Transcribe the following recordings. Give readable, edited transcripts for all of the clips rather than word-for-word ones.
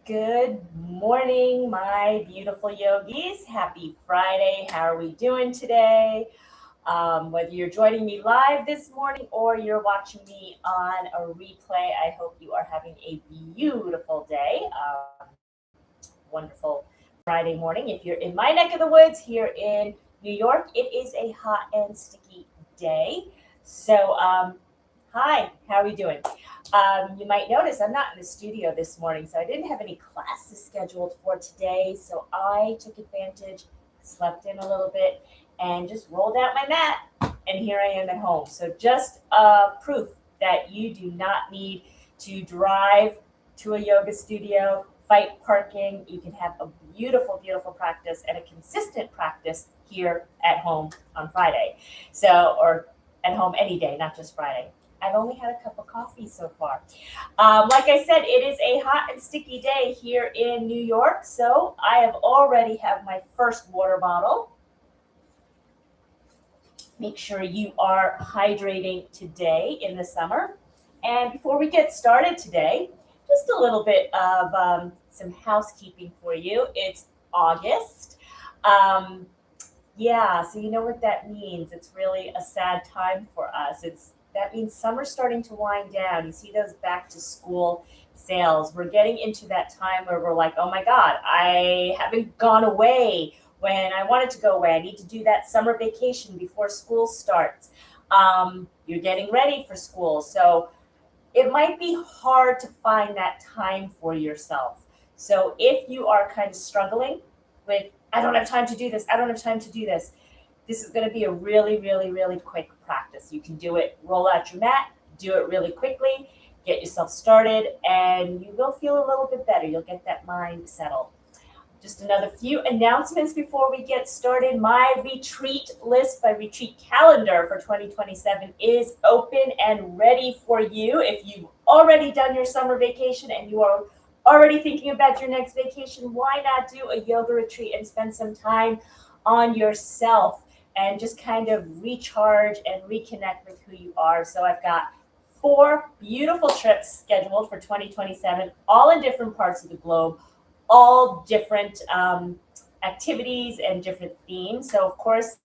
Good morning, my beautiful yogis. Happy Friday. How are we doing today? Whether you're joining me live this morning or you're watching me on a replay, I hope you are having a beautiful day. Wonderful Friday morning. If you're in my neck of the woods here in New York, it is a hot and sticky day. So, hi, how are we doing? You might notice I'm not in the studio this morning, so I didn't have any classes scheduled for today. So I took advantage, slept in a little bit, and just rolled out my mat. And here I am at home. So just proof that you do not need to drive to a yoga studio, fight parking. You can have a beautiful, beautiful practice and a consistent practice here at home on Friday. So, or at home any day, not just Friday. I've only had a cup of coffee so far. Like I said, it is a hot and sticky day here in New York, so I have already have my first water bottle. Make sure you are hydrating today in the summer. And before we get started today, just a little bit of some housekeeping for you. It's August. Um, yeah, so you know what that means. It's really a sad time for us. That means summer's starting to wind down. You see those back to school sales. We're getting into that time where we're like, oh my God, I haven't gone away when I wanted to go away. I need to do that summer vacation before school starts. You're getting ready for school. So it might be hard to find that time for yourself. So if you are kind of struggling with, I don't have time to do this, I don't have time to do this, this is going to be a really, really, really quick practice. You can do it, roll out your mat, do it really quickly, get yourself started, and you will feel a little bit better. You'll get that mind settled. Just another few announcements before we get started. My retreat list, my retreat calendar for 2027 is open and ready for you. If you've already done your summer vacation and you are already thinking about your next vacation, why not do a yoga retreat and spend some time on yourself and just kind of recharge and reconnect with who you are? So I've got 4 beautiful trips scheduled for 2027, all in different parts of the globe, all different activities and different themes. So, of course,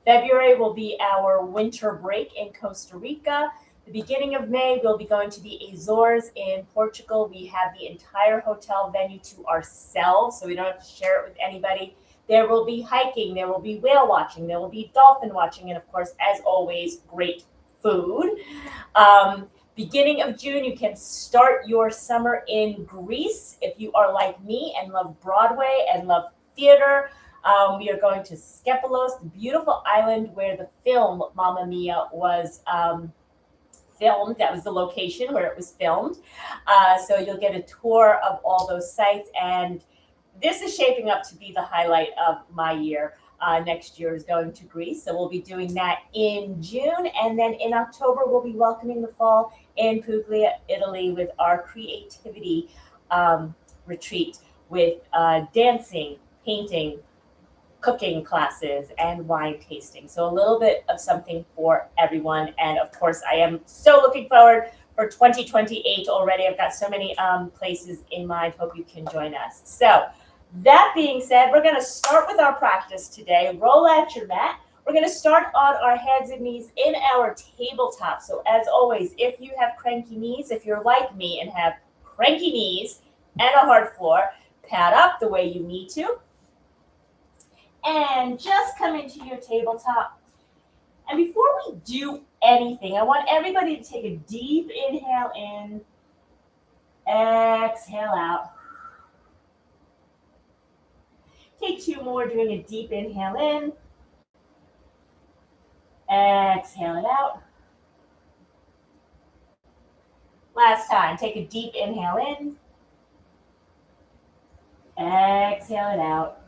February will be our winter break in Costa Rica. The beginning of May, we'll be going to the Azores in Portugal. We have the entire hotel venue to ourselves, so we don't have to share it with anybody. There will be hiking, there will be whale watching, there will be dolphin watching, and of course, as always, great food. Beginning of June, you can start your summer in Greece. If you are like me and love Broadway and love theater, we are going to Skepalos, the beautiful island where the film Mamma Mia was filmed. That was the location where it was filmed. So you'll get a tour of all those sites, and this is shaping up to be the highlight of my year. Next year is going to Greece. So we'll be doing that in June. And then in October, we'll be welcoming the fall in Puglia, Italy with our creativity retreat with dancing, painting, cooking classes, and wine tasting. So a little bit of something for everyone. And of course, I am so looking forward for 2028 already. I've got so many places in mind. Hope you can join us. So that being said, we're going to start with our practice today. Roll out your mat. We're going to start on our hands and knees in our tabletop. So as always, if you have cranky knees, if you're like me and have cranky knees and a hard floor, pad up the way you need to. And just come into your tabletop. And before we do anything, I want everybody to take a deep inhale in, exhale out. Take 2 more, doing a deep inhale in, exhale it out. Last time, take a deep inhale in, exhale it out.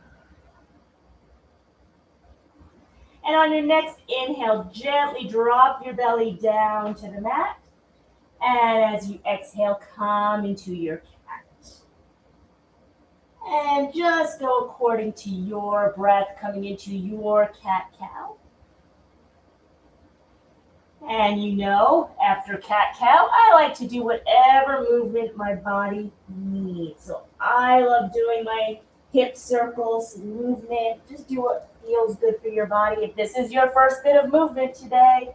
And on your next inhale, gently drop your belly down to the mat. And as you exhale, come into your cat. And just go according to your breath, coming into your cat-cow. And you know, after cat-cow, I like to do whatever movement my body needs. So I love doing my hip circles, movement. Just do what feels good for your body. If this is your first bit of movement today,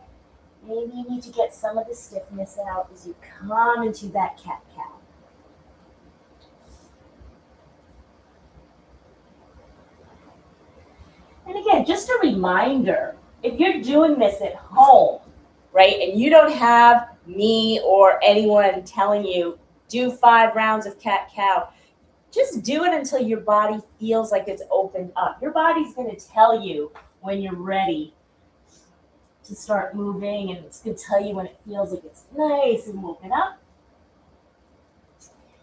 maybe you need to get some of the stiffness out as you come into that cat-cow. And again, just a reminder, if you're doing this at home, right, and you don't have me or anyone telling you, do 5 rounds of cat-cow, just do it until your body feels like it's opened up. Your body's going to tell you when you're ready to start moving, and it's going to tell you when it feels like it's nice and woken up.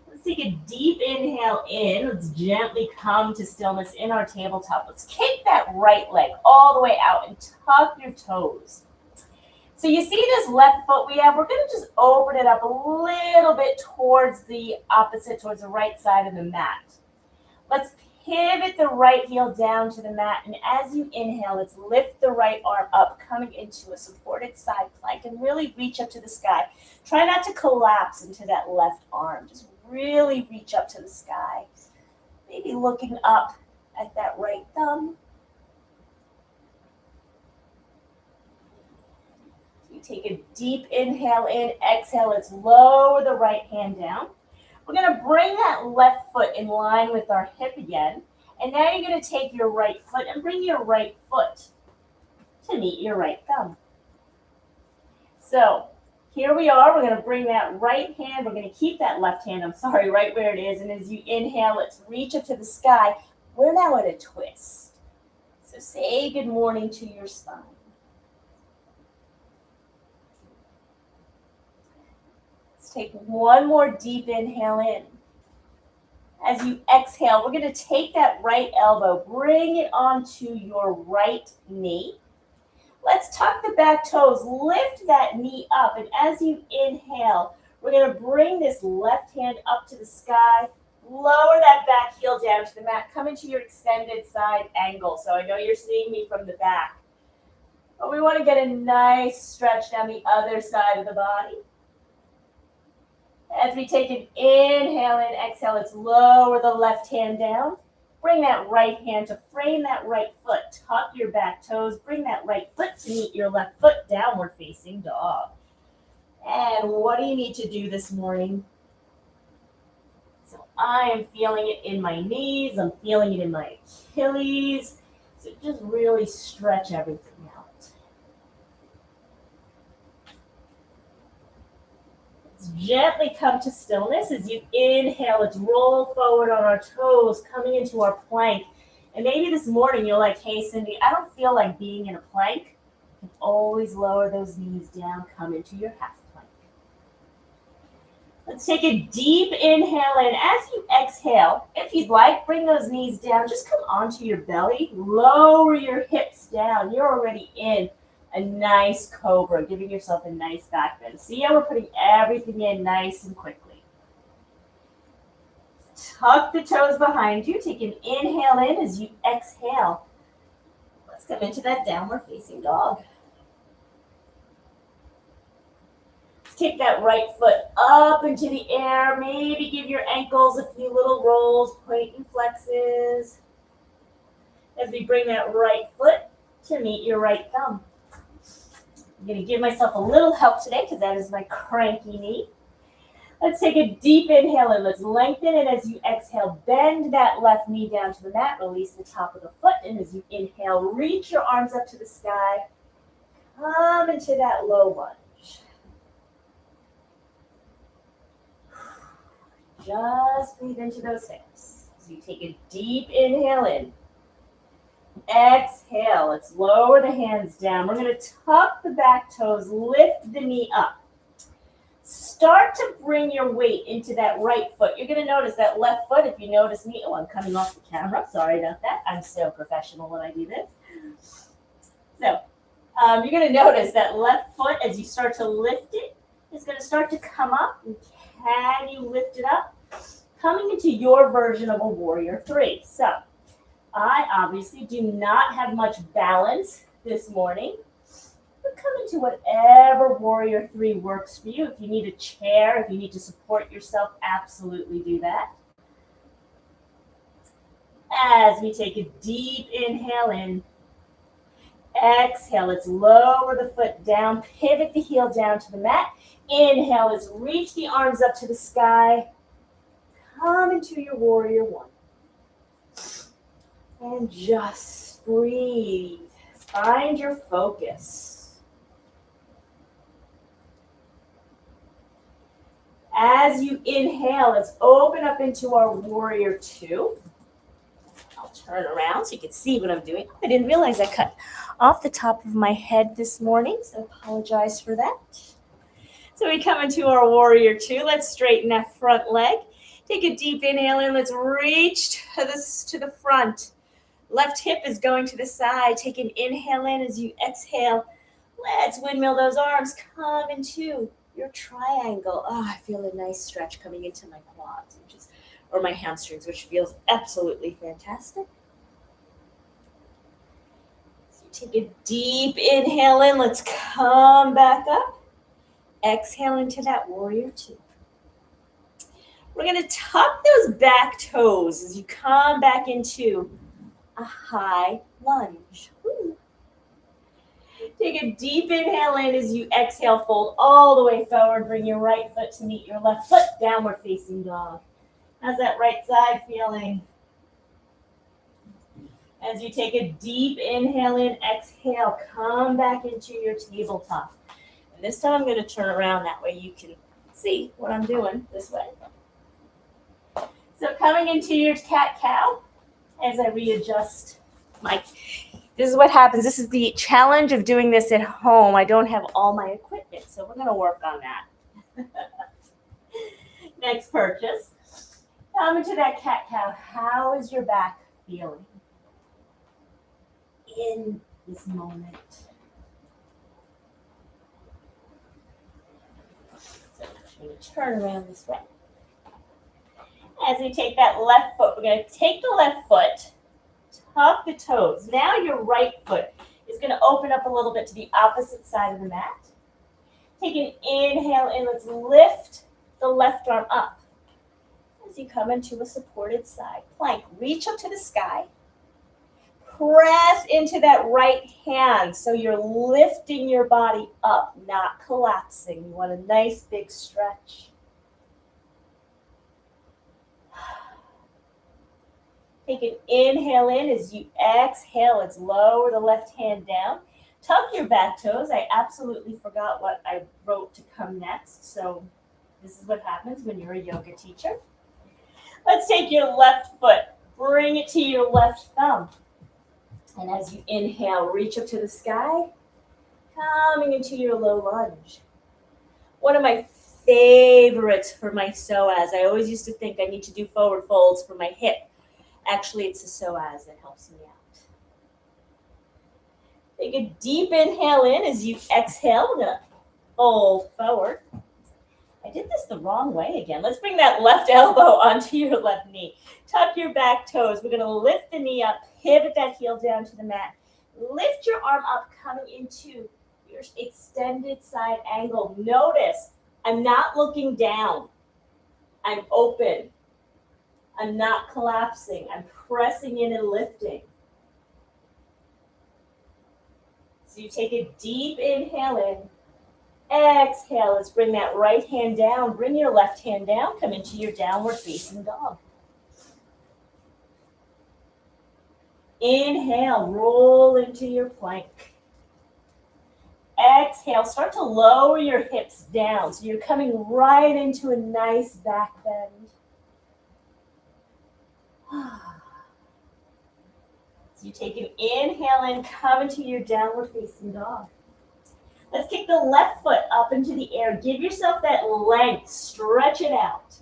Let's take a deep inhale in. Let's gently come to stillness in our tabletop. Let's kick that right leg all the way out and tuck your toes. So you see this left foot we have, we're going to just open it up a little bit towards the opposite, towards the right side of the mat. Let's pivot the right heel down to the mat, and as you inhale, let's lift the right arm up, coming into a supported side plank, and really reach up to the sky. Try not to collapse into that left arm. Just really reach up to the sky. Maybe looking up at that right thumb. Take a deep inhale in, exhale, let's lower the right hand down. We're going to bring that left foot in line with our hip again. And now you're going to take your right foot and bring your right foot to meet your right thumb. So here we are. We're going to bring that right hand. We're going to keep that left hand, right where it is. And as you inhale, let's reach up to the sky. We're now at a twist. So say good morning to your spine. Take one more deep inhale in. As you exhale, we're going to take that right elbow, bring it onto your right knee. Let's tuck the back toes, lift that knee up, and as you inhale, we're going to bring this left hand up to the sky, lower that back heel down to the mat, come into your extended side angle. So I know you're seeing me from the back, but we want to get a nice stretch down the other side of the body. As we take an inhale and exhale, let's lower the left hand down. Bring that right hand to frame that right foot. Tuck your back toes. Bring that right foot to meet your left foot, downward facing dog. And what do you need to do this morning? So I am feeling it in my knees. I'm feeling it in my Achilles. So just really stretch everything out. Gently come to stillness. As you inhale, let's roll forward on our toes, coming into our plank. And maybe this morning you're like, hey, Cindy, I don't feel like being in a plank. You can always lower those knees down, come into your half plank. Let's take a deep inhale in. As you exhale, if you'd like, bring those knees down. Just come onto your belly. Lower your hips down. You're already in a nice cobra, giving yourself a nice back bend. See how we're putting everything in nice and quickly. Tuck the toes behind you. Take an inhale in. As you exhale, let's come into that downward facing dog. Let's take that right foot up into the air. Maybe give your ankles a few little rolls, point and flexes. As we bring that right foot to meet your right thumb. I'm going to give myself a little help today because that is my cranky knee. Let's take a deep inhale and let's lengthen it. As you exhale, bend that left knee down to the mat. Release the top of the foot. And as you inhale, reach your arms up to the sky. Come into that low lunge. Just breathe into those hips. So you take a deep inhale in. Exhale. Let's lower the hands down. We're going to tuck the back toes, lift the knee up. Start to bring your weight into that right foot. You're going to notice that left foot, if you notice me, I'm coming off the camera. Sorry about that. I'm so professional when I do this. So you're going to notice that left foot, as you start to lift it, is going to start to come up. And can you lift it up? Coming into your version of a warrior 3. So I obviously do not have much balance this morning. But come into whatever warrior three works for you. If you need a chair, if you need to support yourself, absolutely do that. As we take a deep inhale in, exhale, let's lower the foot down, pivot the heel down to the mat. Inhale, let's reach the arms up to the sky. Come into your warrior one. And just breathe. Find your focus. As you inhale, let's open up into our warrior two. I'll turn around so you can see what I'm doing. I didn't realize I cut off the top of my head this morning, so I apologize for that. So we come into our warrior two. Let's straighten that front leg. Take a deep inhale in. Let's reach to the front. Left hip is going to the side. Take an inhale in as you exhale. Let's windmill those arms. Come into your triangle. Oh, I feel a nice stretch coming into my quads, or my hamstrings, which feels absolutely fantastic. So take a deep inhale in. Let's come back up. Exhale into that warrior two. We're going to tuck those back toes as you come back into a high lunge. Woo. Take a deep inhale in as you exhale, fold all the way forward. Bring your right foot to meet your left foot, downward facing dog. How's that right side feeling? As you take a deep inhale in, exhale, come back into your tabletop. And this time I'm going to turn around, that way you can see what I'm doing this way. So coming into your cat-cow, as I readjust this is what happens. This is the challenge of doing this at home. I don't have all my equipment, so we're going to work on that. Next purchase. Come into that cat-cow. How is your back feeling in this moment? So I'm going to turn around this way. As we take that left foot, we're going to take the left foot, tuck the toes. Now your right foot is going to open up a little bit to the opposite side of the mat. Take an inhale in. Let's lift the left arm up. As you come into a supported side plank, reach up to the sky. Press into that right hand so you're lifting your body up, not collapsing. You want a nice big stretch. Take an inhale in. As you exhale, let's lower the left hand down. Tuck your back toes. I absolutely forgot what I wrote to come next. So this is what happens when you're a yoga teacher. Let's take your left foot. Bring it to your left thumb. And as you inhale, reach up to the sky. Coming into your low lunge. One of my favorites for my psoas. I always used to think I need to do forward folds for my hip. Actually, it's the psoas that helps me out. Take a deep inhale in. As you exhale, we're going to fold forward. I did this the wrong way again. Let's bring that left elbow onto your left knee. Tuck your back toes. We're going to lift the knee up, pivot that heel down to the mat. Lift your arm up, coming into your extended side angle. Notice, I'm not looking down. I'm open. I'm not collapsing. I'm pressing in and lifting. So you take a deep inhale in. Exhale. Let's bring that right hand down. Bring your left hand down. Come into your downward facing dog. Inhale. Roll into your plank. Exhale. Start to lower your hips down. So you're coming right into a nice back bend. So you take an inhale in, come into your downward facing dog. Let's kick the left foot up into the air. Give yourself that length, stretch it out.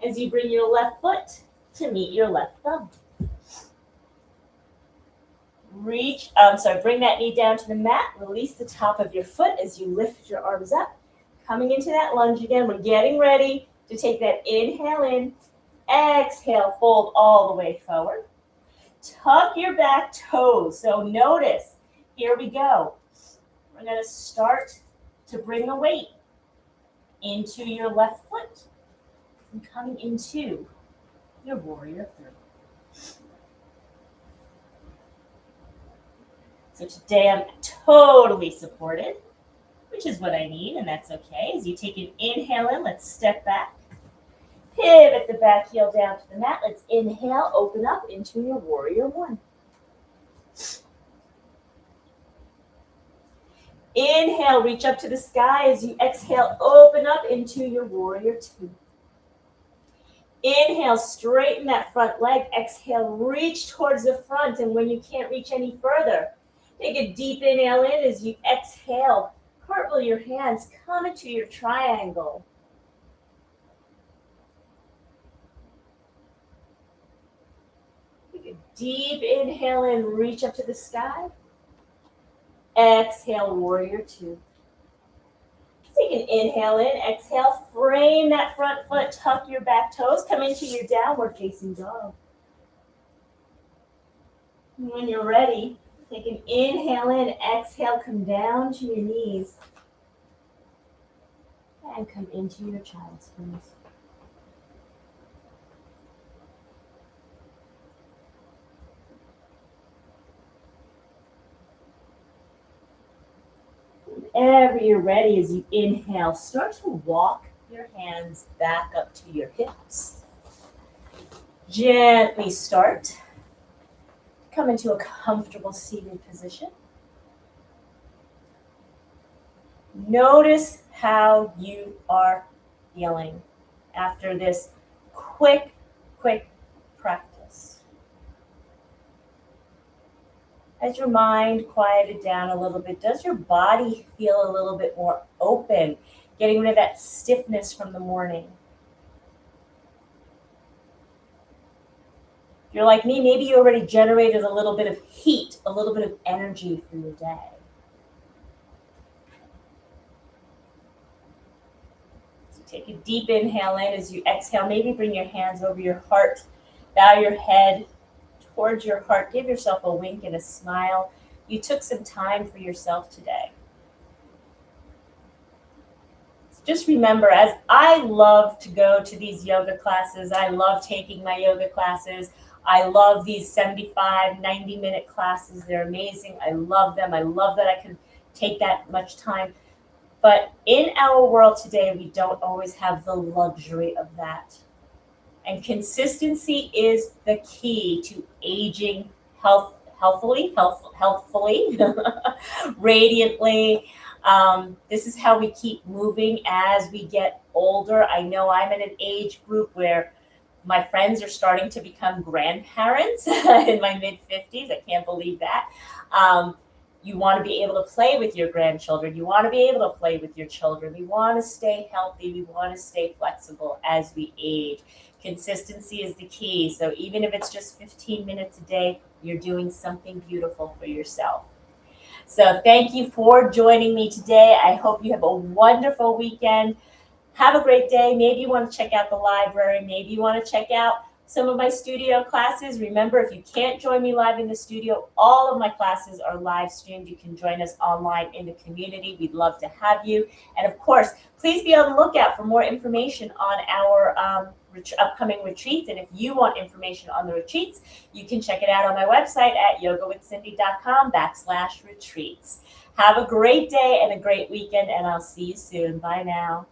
As you bring your left foot to meet your left thumb. Bring that knee down to the mat. Release the top of your foot as you lift your arms up. Coming into that lunge again. We're getting ready to take that inhale in. Exhale, fold all the way forward. Tuck your back toes. So notice, here we go. We're we're going to start to bring the weight into your left foot and coming into your warrior three. So today I'm totally supported, which is what I need, and that's okay. As you take an inhale in, let's step back. Pivot the back heel down to the mat. Let's inhale, open up into your warrior one. Inhale, reach up to the sky. As you exhale, open up into your warrior two. Inhale, straighten that front leg. Exhale, reach towards the front. And when you can't reach any further, take a deep inhale in. As you exhale, cartwheel your hands, come into your triangle. Take a deep inhale in, reach up to the sky. Exhale, warrior two. Take an inhale in, exhale, frame that front foot, tuck your back toes, come into your downward facing dog. And when you're ready, take an inhale in, exhale, come down to your knees. And come into your child's pose. Whenever you're ready, as you inhale, start to walk your hands back up to your hips. Gently start. Come into a comfortable seated position. Notice how you are feeling after this quick practice. As your mind quieted down a little bit, does your body feel a little bit more open, getting rid of that stiffness from the morning? If you're like me, maybe you already generated a little bit of heat, a little bit of energy for your day. So take a deep inhale in. As you exhale, maybe bring your hands over your heart, bow your head towards your heart. Give yourself a wink and a smile. You took some time for yourself today. Just remember, as I love to go to these yoga classes, I love taking my yoga classes. I love these 75, 90-minute classes. They're amazing. I love them. I love that I can take that much time. But in our world today, we don't always have the luxury of that. And consistency is the key to aging healthfully, radiantly. This is how we keep moving as we get older. I know I'm in an age group where my friends are starting to become grandparents in my mid-50s. I can't believe that. You want to be able to play with your grandchildren. You want to be able to play with your children. We want to stay healthy. We want to stay flexible as we age. Consistency is the key. So even if it's just 15 minutes a day, you're doing something beautiful for yourself. So thank you for joining me today. I hope you have a wonderful weekend. Have a great day. Maybe you want to check out the library. Maybe you want to check out some of my studio classes. Remember, if you can't join me live in the studio, all of my classes are live streamed. You can join us online in the community. We'd love to have you. And of course, please be on the lookout for more information on our upcoming retreats. And if you want information on the retreats, you can check it out on my website at yogawithcindy.com/retreats. Have a great day and a great weekend, and I'll see you soon. Bye now.